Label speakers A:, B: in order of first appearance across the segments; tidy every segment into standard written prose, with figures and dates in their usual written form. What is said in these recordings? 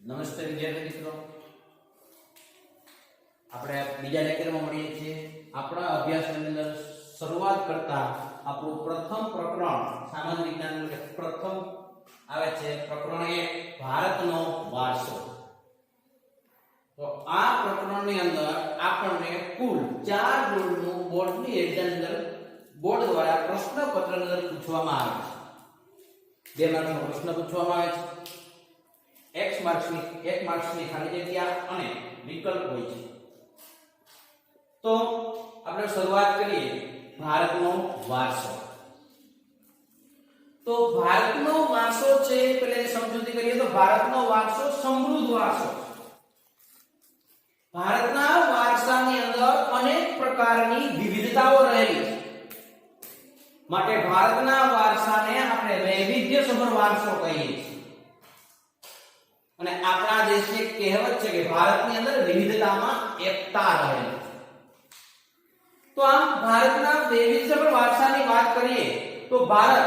A: નમસ્તે વિદ્યાર્થી મિત્રો, આપણે બીજા લેક્ચરમાં મળીએ છીએ. આપણા અભ્યાસની અંદર શરૂઆત કરતા આપણું પ્રથમ પ્રકરણ સામાન્ય વિજ્ઞાનનું પ્રથમ આવે છે પ્રકરણ 1 ભારતનો વારસો. તો આ પ્રકરણની અંદર આપણને કુલ 4 ગુણનું બોર્ડની એક્ઝામ અંદર બોર્ડ દ્વારા પ્રશ્નપત્ર અંદર પૂછવામાં આવે છે. 2 માર્કનો પ્રશ્ન પૂછવામાં આવે છે. x માર્ક્સની ખાલી જગ્યા અને વિકલ્પ હોય છે. તો આપણે શરૂઆત કરીએ ભારતનો વારસો. તો ભારતનો વારસો છે પહેલા સમજૂતી કરીએ તો ભારતનો વારસો સમૃદ્ધ વારસો. ભારતના વારસાની અંદર અનેક પ્રકારની વિવિધતાઓ રહેલી છે, માટે ભારતના વારસાને આપણે વૈવિધ્યસભર વારસો કહીએ છીએ. અને આપણા દેશની કહેવત છે કે ભારતની અંદર વિવિધતામાં એકતા રહેલી છે. તો આમ ભારતના વૈવિધ્યસભર વારસાની વાત કરીએ તો ભારત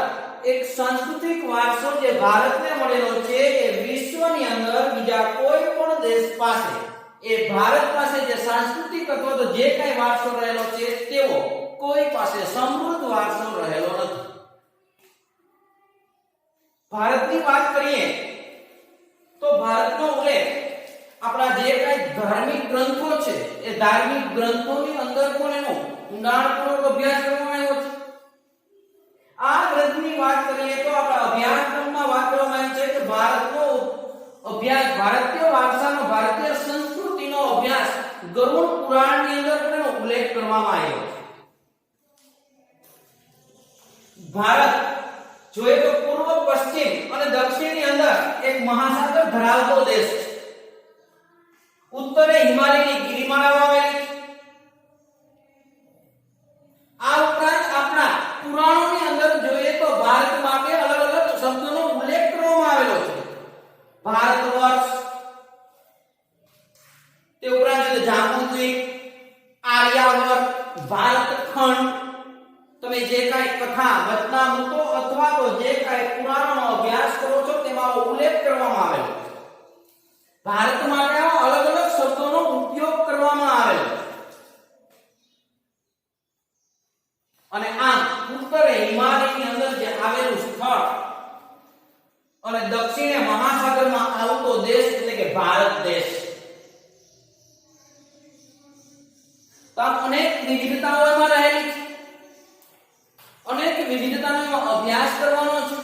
A: એક સાંસ્કૃતિક વારસો જે ભારતને મળેલો છે એ વિશ્વની અંદર બીજા કોઈ પણ દેશ પાસે એ ભારત પાસે જે સાંસ્કૃતિક અથવા તો જે કઈ વારસો રહેલો છે તેવો કોઈ પાસે સમૃદ્ધ વારસો રહેલો નથી. ભારતની વાત કરીએ તો ભારતનો ઉલ્લેખ આપણા જે કઈ ધાર્મિક ગ્રંથો છે એ ધાર્મિક ગ્રંથોની અંદર પણ એનો ઊંડાણપૂર્વક અભ્યાસ કરવામાં આવ્યો છે. આ ગ્રંથની વાત કરીએ તો આપણા અભ્યાસક્રમમાં વાત કરવામાં આવી છે કે ભારતનો અભ્યાસ, ભારતીય વારસાનો, ભારતીય સંસ્કૃતિનો અભ્યાસ ગરુડ પુરાણની અંદર પણ એનો ઉલ્લેખ કરવામાં આવ્યો છે. ભારત જોઈએ તો પૂર્વ, પશ્ચિમ અને દક્ષિણની અંદર એક મહાસાગર ધરાવતો દેશ છે. ઉત્તરે હિમાલયની ગિરિમાળાઓ આવેલી છે. આ ઉપરાંત આપણા પુરાણોની અંદર જોઈએ તો ભારત માટે અલગ અલગ શબ્દોનો ઉલ્લેખ કરવામાં આવેલો છે. ભારત વર્ષ, તે ઉપરાંત જાંબુદ્વીપ, આર્યાવર્ત, ભારતખંડ. તમે જે કાંઈ કથા, વચનામૃતો અથવા તો જે કાંઈ પુરાણોનો અભ્યાસ કરો છો તેમાં ઉલ્લેખ કરવામાં આવેલો છે. ભારત માટે અલગ અલગ શબ્દોનો ઉપયોગ કરવામાં આવેલો છે. અને આમ ઉત્તરે હિમાલયની અંદર જે આવેલું સ્થળ અને દક્ષિણે મહાસાગરમાં આવતો દેશ એટલે કે ભારત દેશ. તો અનેક વિવિધતાઓ એમાં રહેલી છે. અનેક વિવિધતાનો અભ્યાસ કરવાનો છે.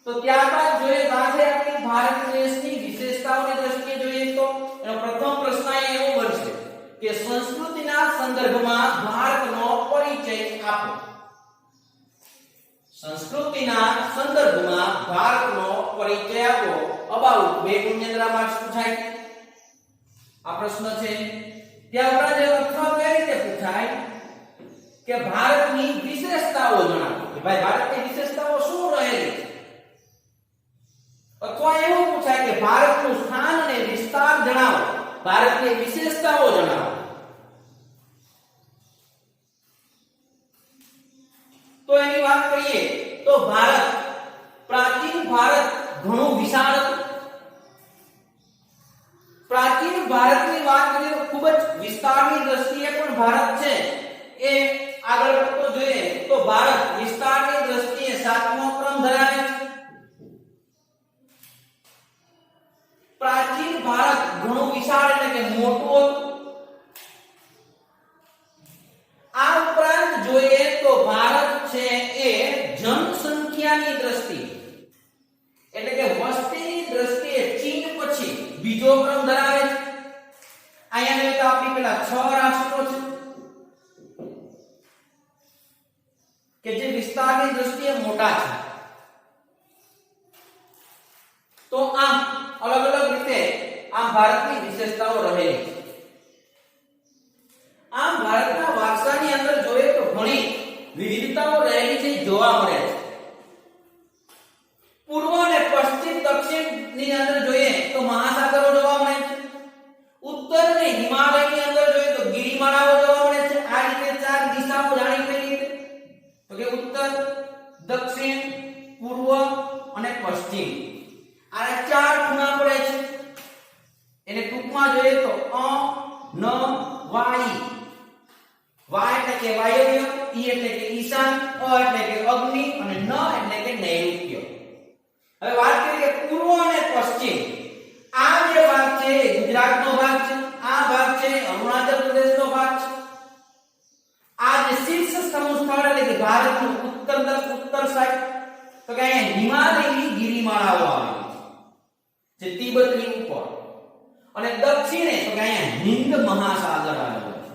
A: તો ત્યારબાદ જોઈએ આજે આપણે ભારત દેશની વિશેષતાઓની દ્રષ્ટિએ જોઈએ તો એનો પ્રથમ પ્રશ્ન એવો બનશે કે સંસ્કૃતિના સંદર્ભમાં ભારતનો પરિચય આપો. સંસ્કૃતિના સંદર્ભમાં ભારતનો પરિચય આપો. અબાઉટ 2 ગુણની અંદર માર્ક્સ પૂછાય. આ પ્રશ્ન છે. ત્યારબાદ અથવા કઈ રીતે પૂછાય કે ભારતની વિશેષતાઓ જણાવો. કે ભાઈ ભારતની વિશેષતાઓ શું રહેલી છે. અથવા એવું પૂછાય કે ભારતનું સ્થાન અને વિસ્તાર જણાવો, ભારતની વિશેષતાઓ જણાવો. તો એની વાત કરીએ તો પ્રાચીન ભારત ઘણું વિશાળ હતું. પ્રાચીન ભારતની વાત કરીએ તો ખૂબ જ વિસ્તારની દ્રષ્ટિએ પણ ભારત છે એ આગળ વધતો જોઈએ તો ભારત વિસ્તારની દ્રષ્ટિએ 7મો ક્રમ ધરાવે છે. પ્રાચીન ભારત ઘણું વિશાળ એટલે કે મોટું હતું. આ ઉપરાંત જોઈએ તો ભારત છે એ જનસંખ્યાની દ્રષ્ટિએ એટલે કે વસ્તીની દ્રષ્ટિએ ચીન પછી બીજો ક્રમ ધરાવે છે. અહીંયા જોઈએ તો આપણી પેલા 6 રાષ્ટ્રો છે કે જે વિસ્તારની દ્રષ્ટિએ મોટા છે. તો આમ અલગ અલગ રીતે આમ ભારતની વિશેષતાઓ રહેલી છે. આમ ભારતના વારસાની અંદર જોઈએ તો ઘણી વિવિધતાઓ રહેલી છે જોવા મળે છે. પૂર્વ અને પશ્ચિમ, દક્ષિણની અંદર જોઈએ તો મહાસાગરો જોવા મળે છે. ઉત્તર અને હિમાલયની અંદર જોઈએ તો ગિરિમાળાઓ જોવા મળે છે. આ રીતે 4 દિશાઓ જાણી કઈ રીતે તો કે ઉત્તર, દક્ષિણ, પૂર્વ અને પશ્ચિમ. આ 4 ખૂણા પડે છે. પૂર્વ અને પશ્ચિમ આ જે ભાગ છે એ ગુજરાતનો ભાગ છે, આ ભાગ છે અરુણાચલ પ્રદેશનો ભાગ છે. આ જે શીર્ષ સમૂહ સ્થળ એટલે કે ભારતનું ઉત્તર સાઈડ તો કે અહીંયા હિમાલયની ગિરિમાળાઓ આવેલી છે જે તિબેટની ઉપર, અને દક્ષિણે તો કે અહીંયા હિન્દ મહાસાગર આવેલો છે.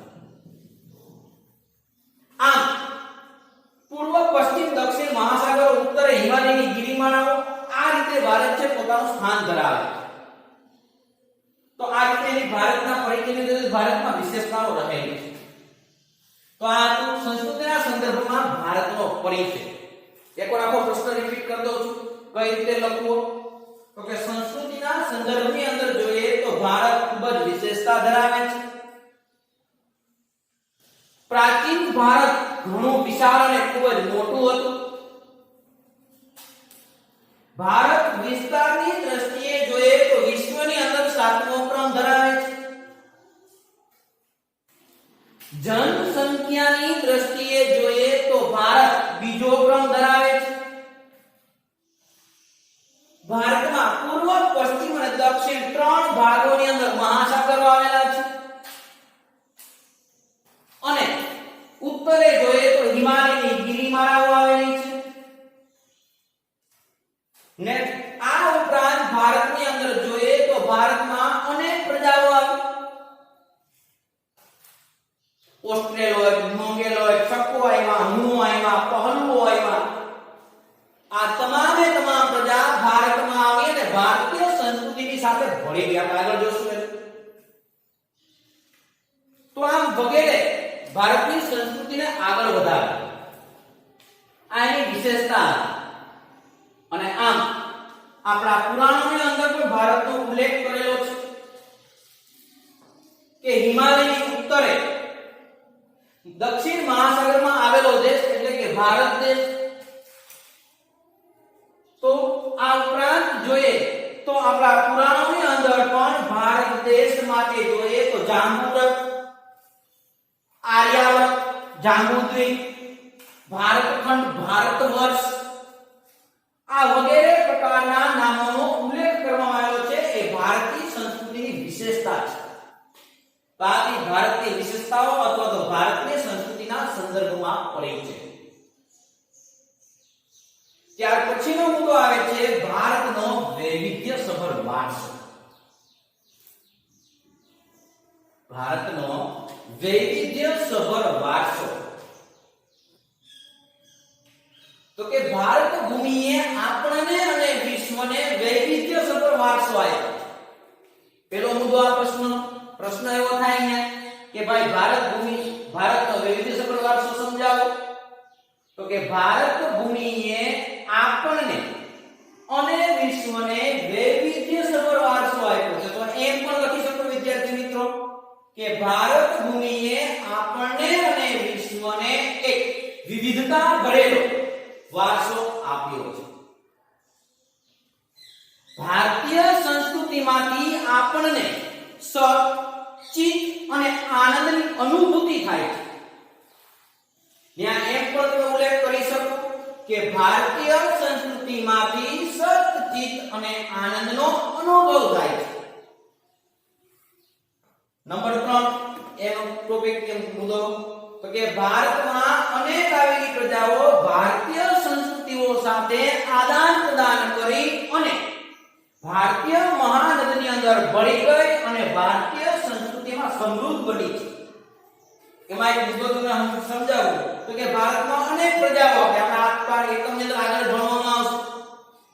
A: આમ પૂર્વ પશ્ચિમ દક્ષિણ મહાસાગરો, ઉત્તરે હિમાલયની ગિરિમાળાઓ, આ રીતે ભારત છે પોતાનું સ્થાન ધરાવે છે. તો આ રીતે એની ભારતના પરિચયની અંદર ભારતમાં વિશેષતાઓ રહેલી છે. તો આ તો સંસ્કૃતિના સંદર્ભમાં ભારતનો પરિચય. એકવાર આખો પ્રશ્ન રિપીટ કરી દઉં છું, કઈ રીતે લખવો? તો કે સંસ્કૃતિના સંદર્ભની અંદર જોઈએ તો ભારત ખૂબ જ વિશેષતા ધરાવે છે. પ્રાચીન ભારત ઘણું વિશાળ અને ખૂબ જ મોટું હતું. ભારત વિસ્તારની દ્રષ્ટિએ જોઈએ તો વિશ્વની અંદર 7મો ક્રમ ધરાવે છે. જનસંખ્યાની દ્રષ્ટિએ જોઈએ તો ભારત બીજો ક્રમ ધરાવે છે. ભારતમાં પૂર્વ, પશ્ચિમ અને દક્ષિણ 3 ભાગોની અંદર મહાસાગરો આવેલા છે. અને ઉત્તરે જોઈએ તો હિમાલયની ગિરિમાળાઓ આવેલી છે. ને આ ઉપરાંત ભારતની અંદર જોઈએ તો ભારતમાં અનેક પ્રજાઓ આવી. ઓસ્ટ્રેલોઇડ, મોંગોલોઇડ, ચક્કો આવ્યા, હુનો આવ્યા, પહલુઓ આવ્યા. આ તમામે તમામ પ્રજા ભારતમાં આવી અને ભારતીય સંસ્કૃતિની સાથે ભળી ગયા. આગળ જોશું. તો આમ વગેરે ભારતની સંસ્કૃતિને આગળ વધારે આની વિશેષતા. અને આમ આપણા પુરાણોની અંદર પણ ભારતનો ઉલ્લેખ કરેલો છે કે હિમાલયની ઉત્તરે દક્ષિણ મહાસાગરમાં આવેલો દેશ એટલે કે ભારત દેશ. તો આ ઉપરાંત જોઈએ તો આપણા પુરાણોની અંદર પણ ભારત દેશ માટે જોઈએ તો જાંબુદ્વીપ, આર્યાવર્ત, જાંબુદ્વીપ, ભારતખંડ, ભારતવર્ષ આ વગેરે પ્રકારના નામોનો ઉલ્લેખ કરવામાં આવ્યો છે. એ ભારતીય સંસ્કૃતિની વિશેષતા છે. બાકી ભારતીય વિશેષતાઓ અથવા તો ભારતીય સંસ્કૃતિના સંદર્ભમાં પરિચય. ત્યાર પછીનો મુદ્દો આવે છે ભારતનો વૈવિધ્યસભર વારસો. ભારતનો વૈવિધ્યસભર વારસો. તો કે ભારત ભૂમિએ આપણને અને વિશ્વને વૈવિધ્યસભર વારસો આપ્યો. પેલો મુદ્દો આ પ્રશ્ન એવો થાય અહીંયા કે ભાઈ ભારતનો વૈવિધ્યસભર વારસો સમજાવો. તો કે ભારત ભૂમિએ આપણને અને વિશ્વને વૈવિધ્યસભર વારસો આપ્યો છે. તો એમ પણ લખી શકો વિદ્યાર્થી મિત્રો કે ભારત ભૂમિએ આપણને અને વિશ્વને એક વિવિધતા ભરેલો વારસો આપ્યો છે. ભારતીય સંસ્કૃતિમાંથી આપણને સત, ચિત્ત અને આનંદની અનુભૂતિ થાય છે. ત્યાં એમ પણ તમે ઉલ્લેખ કરી શકો કે ભારતીય સંસ્કૃતિમાંથી સત, ચિત્ત અને આનંદનો અનુભવ થાય છે. નંબર 3 એનો ટોપિક કે મુદ્દો તો કે ભારતમાં અનેક આવી પ્રજાઓ ભારતીય સંસ્કૃતિઓ સાથે આદાન પ્રદાન કરી અને ભારતીય મહાનદની અંદર ભળી ગઈ અને ભારતીય સંસ્કૃતિમાં સમૃદ્ધ બની છે. એમાં એક મુદ્દો તમને સમજાવું તો કે ભારતમાં અનેક પ્રજાઓ કે આપણે આસપાસ એકમની અંદર આગળ ભણવામાં આવશે.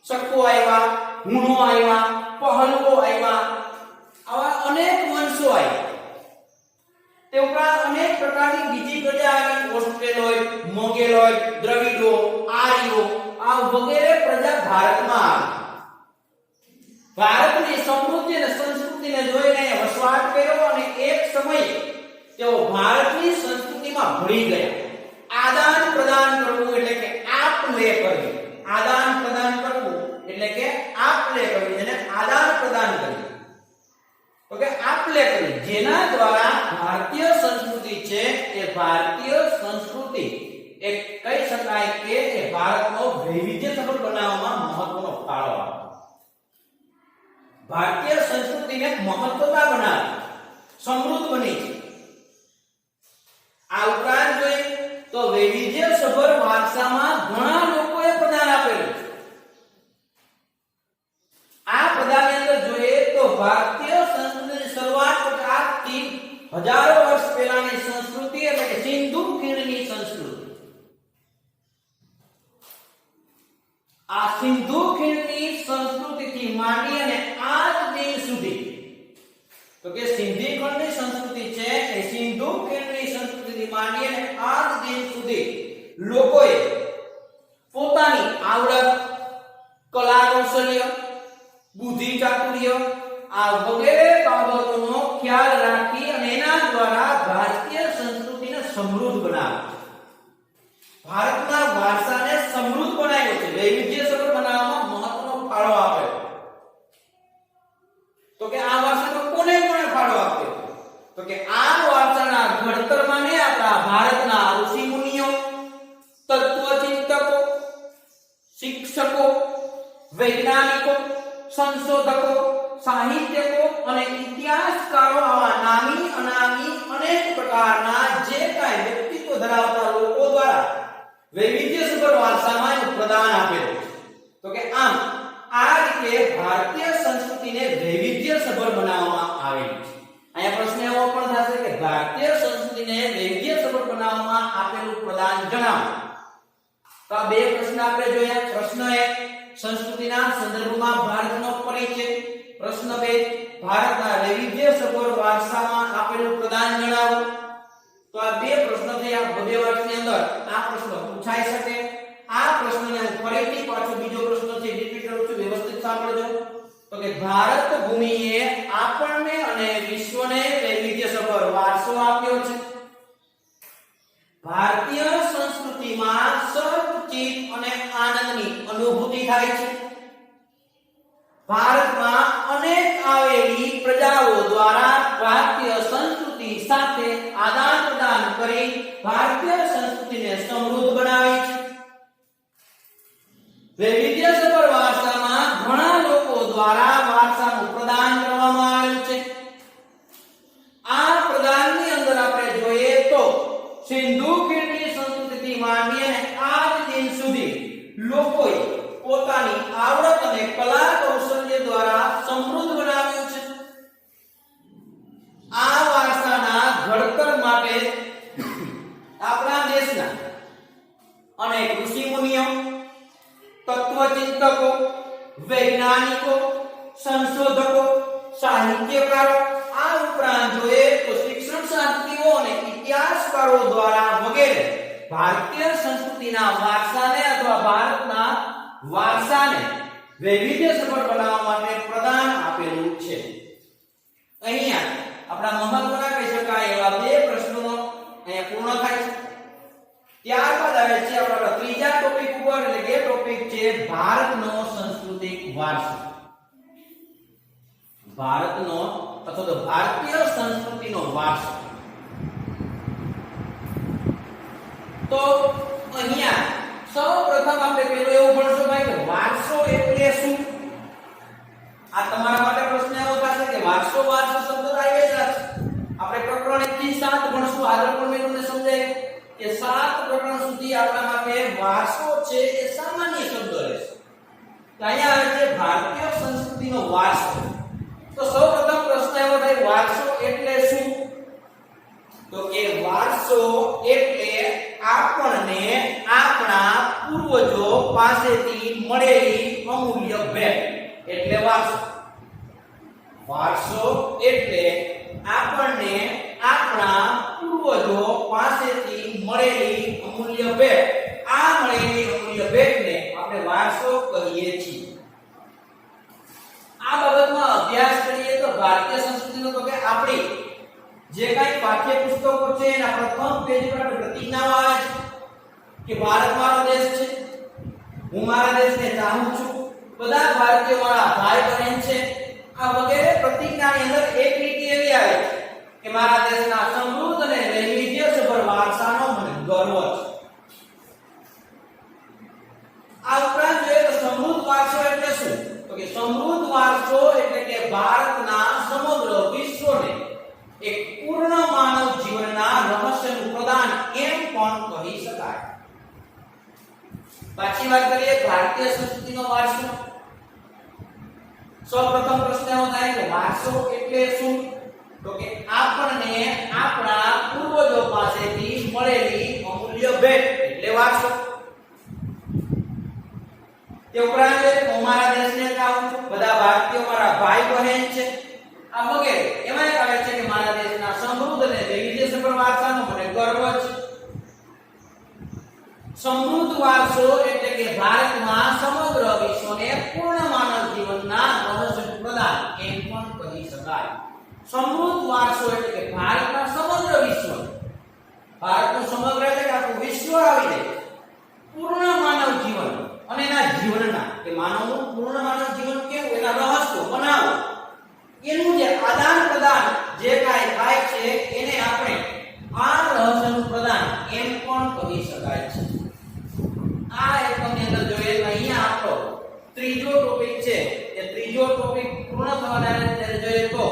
A: ચક્કો આવ્યા, હુનો આવ્યા, પહલુઓ આવ્યા, આવા અનેક વંશો આવ્યા. તે ઉપરાંત અનેક પ્રકારની બીજી પ્રજા આવી. ઓસ્ટ્રેલોઇડ, મોંગોલોઇડ, દ્રવિડો, આર્યો આ વગેરે પ્રજા ભારતમાં આવી. ભારતની સમૃદ્ધિ અને સંસ્કૃતિને જોઈને વસવાટ કર્યો અને એક સમયે તેઓ ભારતની સંસ્કૃતિમાં ભળી ગયા. આદાન પ્રદાન કરવું એટલે કે આપ-લે કરવી. આદાન પ્રદાન કરવું એટલે કે આપ-લે કરવી. જેને આદાન પ્રદાન કરવું તો કે આપ-લે કરવી, જેના દ્વારા ભારતીય સંસ્કૃતિ છે એ ભારતીય સંસ્કૃતિ એક કહી શકાય કે ભારતનો વૈવિધ્યસભર બનાવવામાં મહત્વનો ફાળો આપ્યો. ભારતીય સંસ્કૃતિને મહત્વતા બનાવી, સમૃદ્ધ બની છે. આ ઉપરાંત જોઈએ તો વૈવિધ્યસભર વારસામાં ઘણા લોકોએ પ્રદાન આપેલું છે. આ પ્રદાનની અંદર જોઈએ તો ભારતીય સંસ્કૃતિની શરૂઆત આજથી હજારો વર્ષ પહેલાની સંસ્કૃતિ એટલે કે સિંધુ ખીણની સંસ્કૃતિ. આ સિંધુ ખીણની સંસ્કૃતિથી માંડી અને આજ દિન સુધી, તો કે સિંધી ખંડની સંસ્કૃતિ છે એ સિંધુ ખીણની સંસ્કૃતિથી માંડી અને આજ દિન સુધી લોકોએ પોતાની આવડત, કલા કૌશલ્ય, બુદ્ધિ ચાતુર્ય આ વગેરે બાબતોનો ખ્યાલ રાખી અને એના દ્વારા ભારતીય સંસ્કૃતિને સમૃદ્ધ બનાવી. ભારતના વારસાને સમૃદ્ધ બનાવ્યો છે, વૈવિધ્યસભર બનાવવામાં મહત્વનો ફાળો આપ્યો. તો કે આ વારસાનો કોને ફાળો આપ્યો? તો કે આ વારસાના ઘડતરમાં ને આપણા ભારતના ઋષિ મુનિઓ, તત્વચિંતકો, શિક્ષકો, વૈજ્ઞાનિકો, સંશોધકો, સાહિત્યકો અને ઇતિહાસકારો આવા નામી અનામી અનેક પ્રકારના જે કાંઈ વ્યક્તિત્વ ધરાવતા લોકો દ્વારા વૈવિધ્યસભર વારસામાં પ્રદાન આપેલું છે. તો કે આમ આ રીતે ભારતીય સંસ્કૃતિને વૈવિધ્યસભર બનાવવામાં આવેલી છે. અહીંયા પ્રશ્ન એવો પણ થશે કે ભારતીય સંસ્કૃતિને વૈવિધ્યસભર બનાવવામાં આપેલું પ્રદાન જણાવો. તો આ બે પ્રશ્ન આપણે જોયા. પ્રશ્ન 1 સંસ્કૃતિના સંદર્ભમાં ભારતનો પરિચય. પ્રશ્ન 2 ભારતના વૈવિધ્યસભર વારસામાં આપેલું પ્રદાન જણાવો. તો આ બે પ્રશ્નો થયા. બે વર્ષની અંદર આ પ્રશ્ન પૂછાઈ શકે. આ પ્રશ્નને હું ફરીથી પાછો બીજો પ્રશ્ન છે રિપીટ કરું છું, વ્યવસ્થિત સાંભળજો. તો કે ભારત ભૂમિએ આપણને અને વિશ્વને વૈવિધ્યસભર વારસો આપ્યો છે. ભારતીય સંસ્કૃતિમાં સર્વચિત અને આનંદની અનુભૂતિ થાય છે. ભારતમાં અનેક આવેલી પ્રજાઓ દ્વારા ભારતીય સંસ્કૃતિ સાથે આદાન પ્રદાન કરી ભારતીય સંસ્કૃતિને સમૃદ્ધ બનાવી છે. વૈવિધ્યસભર વારસામાં ઘણા લોકો દ્વારા વારસાનું પ્રદાન કરવામાં આવેલ છે. આ પ્રદાનની અંદર આપણે જોઈએ તો સિંધુ ખીણની સંસ્કૃતિથી માંડી અને આજ દિન સુધી લોકોએ પોતાની આવડત અને કલા કૌશલ્ય દ્વારા સમૃદ્ધ બનાવ્યું છે. આ વારસાના ઘડતર માટે આપણા દેશના અનેક ઋષિ મુનિઓ, તત્વચિંતકો, વૈજ્ઞાનિકો, સંશોધકો, સાહિત્યકારો આ ઉપરાંત જોઈએ તો શિક્ષણ શાસ્ત્રીઓ અને ઇતિહાસકારો દ્વારા વગેરે ભારતીય સંસ્કૃતિના વારસાને અથવા ભારતના વારસાને વૈવિધ્યસભર બનાવવા માટે પ્રદાન આપેલું છે. અહીંયા આપણા મહત્વના કહી શકાય એવા બે પ્રશ્નોનો અહીંયા પૂર્ણ થાય છે. ત્યારબાદ આવે છે આપણા ત્રીજા ટોપિક ઉપર, એટલે કે ટોપિક છે ભારતનો સાંસ્કૃતિક વારસો. ભારતનો અથવા તો ભારતીય સંસ્કૃતિનો વારસો. તો અહીંયા સૌપ્રથમ આપણે પેલું એવું ભણશું ભાઈ કે વારસો એટલે શું. આ તમારા માટે પ્રશ્ન એવો થશે કે વારસો શબ્દ આવે છે. આપણે પ્રકરણ 1 થી 7 ભણશું. આગળ પણ મેં તમને સમજાવ્યું કે 7 પ્રકરણ સુધી આપણા માટે વારસો છે એ સામાન્ય શબ્દ રહેશે. તો અહીંયા આવે છે ભારતીય સંસ્કૃતિનો વારસો. તો સૌપ્રથમ પ્રશ્ન એવો થાય વારસો એટલે શું? તો કે વારસો એટલે આપણને આપણા પૂર્વજો પાસેથી મળેલી અમૂલ્ય ભેટ એટલે વારસો. વારસો એટલે આપણને આપણા પૂર્વજો પાસેથી મળેલી અમૂલ્ય ભેટ. આ મળેલી અમૂલ્ય ભેટને આપણે વારસો કહીએ છીએ. આ બાબતમાં અભ્યાસ કરીએ તો ભારતીય સંસ્કૃતિનો તો કે આપણી જે કાંઈ પાઠ્યપુસ્તકો છે એના પ્રથમ પેજ પર પ્રતિજ્ઞાઓ આવે છે કે ભારત મારો દેશ છે, હું મારા દેશને ચાહું છું, બધા ભારતીયો મારા ભાઈ બહેન છે. આ વગેરે પ્રતિજ્ઞાની અંદર એક લીટી એવી આવે છે કે મારા દેશના સમૃદ્ધ અને વૈવિધ્યસભર વારસાનો મને ગર્વ છે. આ ઉપરાંત જોઈએ તો સમૃદ્ધ વારસો એટલે શું? તો કે સમૃદ્ધ વારસો એટલે કે ભારતના સમગ્ર વિશ્વને એક પૂર્ણ માનવ જીવનના રહસ્યનું પ્રદાન એમ પણ કહી શકાય. પાછી વાત કરીએ ભારતીય સંસ્કૃતિનો વારસો. સૌપ્રથમ પ્રશ્ન એવો થાય કે વારસો એટલે શું? તો કે આપણને આપણા પૂર્વજો પાસેથી મળેલી અમૂલ્ય ભેટ એટલે વારસો. તે ઉપરાંત અમારા દેશને કહું બધા ભારતીયો મારા ભાઈ બહેન છે આ વગેરે એમાં આવે છે કે મારા દેશના સમૃદ્ધ અને વૈવિધ્યસભર વારસાનો મને ગર્વ છે. સમૃદ્ધ વારસો એટલે કે ભારતમાં સમગ્ર વિશ્વને પૂર્ણ માનવ જીવનના રહસ્યનું પ્રદાન એમ પણ કહી શકાય. સમૃદ્ધ વારસો એટલે કે ભારતના સમગ્ર વિશ્વ, ભારતનું સમગ્ર એટલે કે આખું વિશ્વ આવી જાય પૂર્ણ માનવ જીવન અને એના જીવનના કે માનવનું પૂર્ણ માનવ જીવન કેવું એના રહસ્યો બનાવો એનું જે આદાન પ્રદાન જે કાંઈ થાય છે એને આપણે આ રહસ્યનું પ્રદાન એમ પણ કહી શકાય છે. આ એકમની અંદર જોઈએ તો અહીંયા આપણો ત્રીજો ટોપિક છે. એ ત્રીજો ટોપિક પૂર્ણ થવાના ત્યારે જોઈએ તો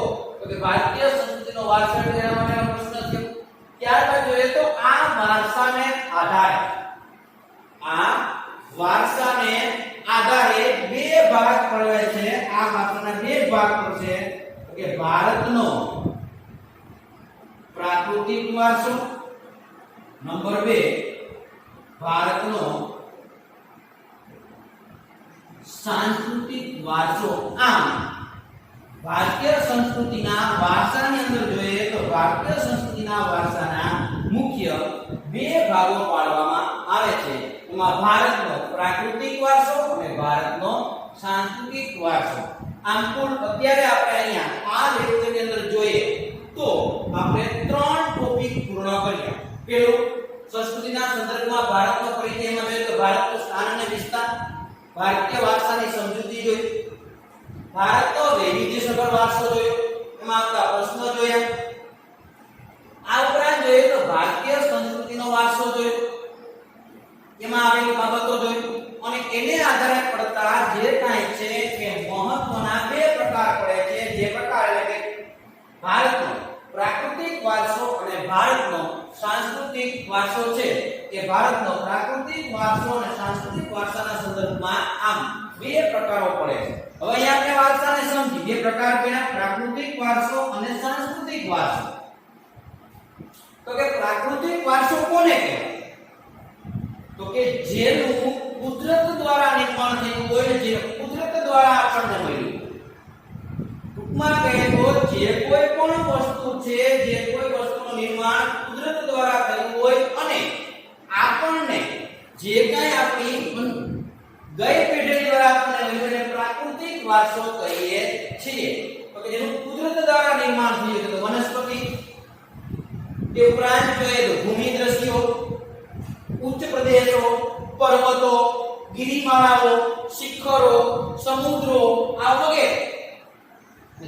A: કે ભારતીય સંસ્કૃતિનો વારસો એટલે એના માટેનો પ્રશ્ન છે. ત્યારબાદ જોઈએ તો આ વારસાને આધારે બે ભાગ પડે છે. આ વારસાના બે ભાગ પડશે કે ભારતનો પ્રાકૃતિક વારસો, નંબર 2 ભારતનો સાંસ્કૃતિક વારસો. આમ ભારતીય સંસ્કૃતિના વારસાની અંદર જોઈએ તો ભારતીય સંસ્કૃતિના વારસાના મુખ્ય બે ભાગો પાડવામાં આવે છે. એમાં ભારતનો પ્રાકૃતિક વારસો અને ભારતનો સાંસ્કૃતિક વારસો. આમ કુલ અત્યારે આપણે અહીંયા આ લેક્ચરની અંદર જોઈએ તો આપણે 3 ટોપિક પૂર્ણ કર્યા. પહેલું સંસ્કૃતિના સંદર્ભમાં ભારતનો પરિચયમાં જોઈએ તો ભારતનું સ્થાન અને વિસ્તાર, ભારતીય વારસાની સમજૂતી જોઈ, ભારતનો વૈવિધ્યસભર વારસો જોયો, એમાં આવતા પ્રશ્નો જોયા. આ ઉપરાંત જોઈએ તો ભારતીય સંસ્કૃતિનો વારસો જોયો, એમાં આવેલી બાબતો જોઈ અને એને આધારે પડતા જે કાંઈ છે કે મહત્વના બે પ્રકાર પડે છે. જે પ્રકાર એટલે કે ભારતનો પ્રાકૃતિક વારસો અને ભારતનો સાંસ્કૃતિક વારસો છે. કે ભારતનો પ્રાકૃતિક વારસો અને સાંસ્કૃતિક વારસાના સંદર્ભમાં આમ બે પ્રકારો પડે છે. હવે અહીંયા આપણે વારસાને સમજી બે પ્રકાર કયા પ્રાકૃતિક વારસો અને સાંસ્કૃતિક વારસો. તો કે પ્રાકૃતિક વારસો કોને કહેવાય? તો કે જેનું કુદરત દ્વારા નિર્માણ થયું હોય, જે કુદરત દ્વારા આપણને મળ્યું. ટૂંકમાં કહે તો જે કોઈ પણ વસ્તુ છે, જે કોઈ વસ્તુનું નિર્માણ કુદરત દ્વારા થયું હોય અને આપણને જે કાંઈ આપણી ગઈ પેઢી દ્વારા આપણને મળ્યું એને પ્રાકૃતિક વારસો કહીએ છીએ. તો કે જેનું કુદરત દ્વારા નિર્માણ થયું છે. વનસ્પતિ, તે ઉપરાંત જોઈએ તો ભૂમિ દ્રશ્યો, ઉચ્ચ પ્રદેશો, પર્વતો, ગિરિમાળાઓ, શિખરો, સમુદ્રો આ વગેરે.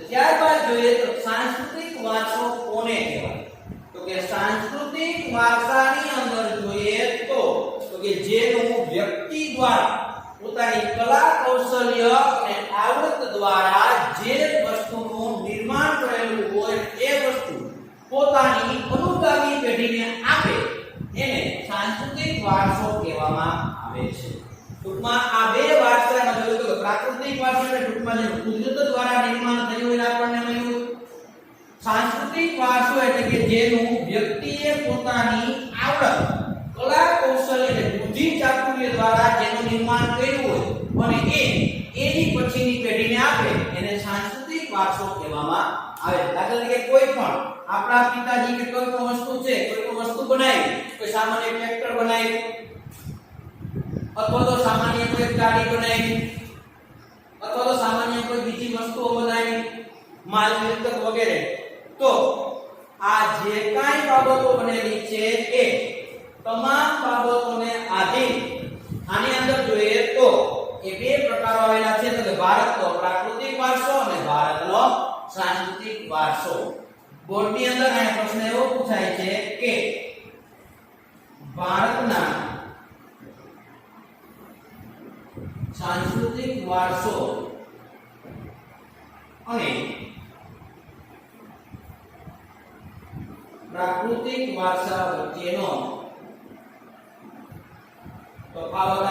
A: ત્યારબાદ જોઈએ તો સાંસ્કૃતિક વારસો કોને કહેવાય? તો કે સાંસ્કૃતિક વારસાની અંદર જોઈએ તો કે જેનું વ્યક્તિ દ્વારા પોતાની કલા કૌશલ્ય અને આવડત દ્વારા જે વસ્તુનું નિર્માણ કરેલું હોય એ વસ્તુ પોતાની અનુગામી પેઢીને આપે એને સાંસ્કૃતિક વારસો કહેવામાં આવે છે. ટૂંકમાં આ બે વારસામાં જોયું તો પ્રાકૃતિક વારસો એટલે ટૂંકમાં જે કુદરત દ્વારા નિર્માણ થયું હોય આપણને મળ્યું. સાંસ્કૃતિક વારસો એટલે કે જેનું વ્યક્તિએ પોતાની આવડત, કલા કૌશલ્ય અને બુદ્ધિ ચાતુર્ય દ્વારા જેનું નિર્માણ કર્યું હોય અને એની પછીની પેઢીને આપે એને સાંસ્કૃતિક વારસો કહેવામાં આવે. દાખલા તરીકે કોઈ પણ આપણા પિતાજી કે કોઈ પણ વસ્તુ છે, કોઈ પણ વસ્તુ બનાવી, કોઈ સામાન્ય ટ્રેક્ટર બનાવ્યું અથવા તો સામાન્ય કોઈ ગાડી બનાવી અથવા તો સામાન્ય કોઈ બીજી વસ્તુઓ બનાવી, માલ મિલકત વગેરે. તો આ જે કાંઈ બાબતો બનેલી છે એ તમામ બાબતોને આધીન આની અંદર જોઈએ તો એ બે પ્રકારો આવેલા છે. તો કે ભારતનો પ્રાકૃતિક વારસો અને ભારતનો સાંસ્કૃતિક વારસો. બોર્ડની અંદર આ પ્રશ્ન એવો પૂછાય છે કે ભારતના સાંસ્કૃતિક વારસો અને પ્રાકૃતિક વારસા વચ્ચેનો તફાવત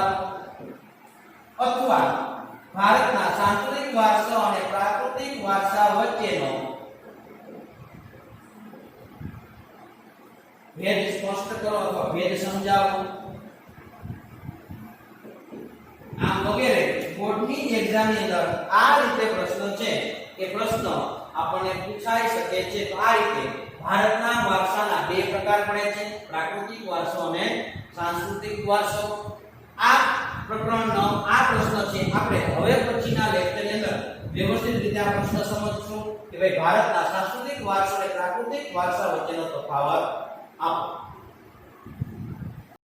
A: અથવા ભારતના સાંસ્કૃતિક વારસા અને પ્રાકૃતિક વારસા વચ્ચેનો ભેદ સ્પષ્ટ કરો અથવા ભેદ સમજાવો. આમ વગેરે બોર્ડની એક્ઝામની અંદર આ રીતે પ્રશ્ન છે કે પ્રશ્ન આપણને પૂછાઈ શકે છે. તો આ રીતે ભારતના વારસાના બે પ્રકાર પડે છે, પ્રાકૃતિક વારસો અને સાંસ્કૃતિક વારસો. આ પ્રકરણનો આ પ્રશ્ન છે આપણે હવે પછીના લેક્ચરની અંદર વ્યવસ્થિત રીતે આ પ્રશ્ન સમજશું કે ભાઈ ભારતના સાંસ્કૃતિક વારસો અને પ્રાકૃતિક વારસા વચ્ચેનો તફાવત આપો.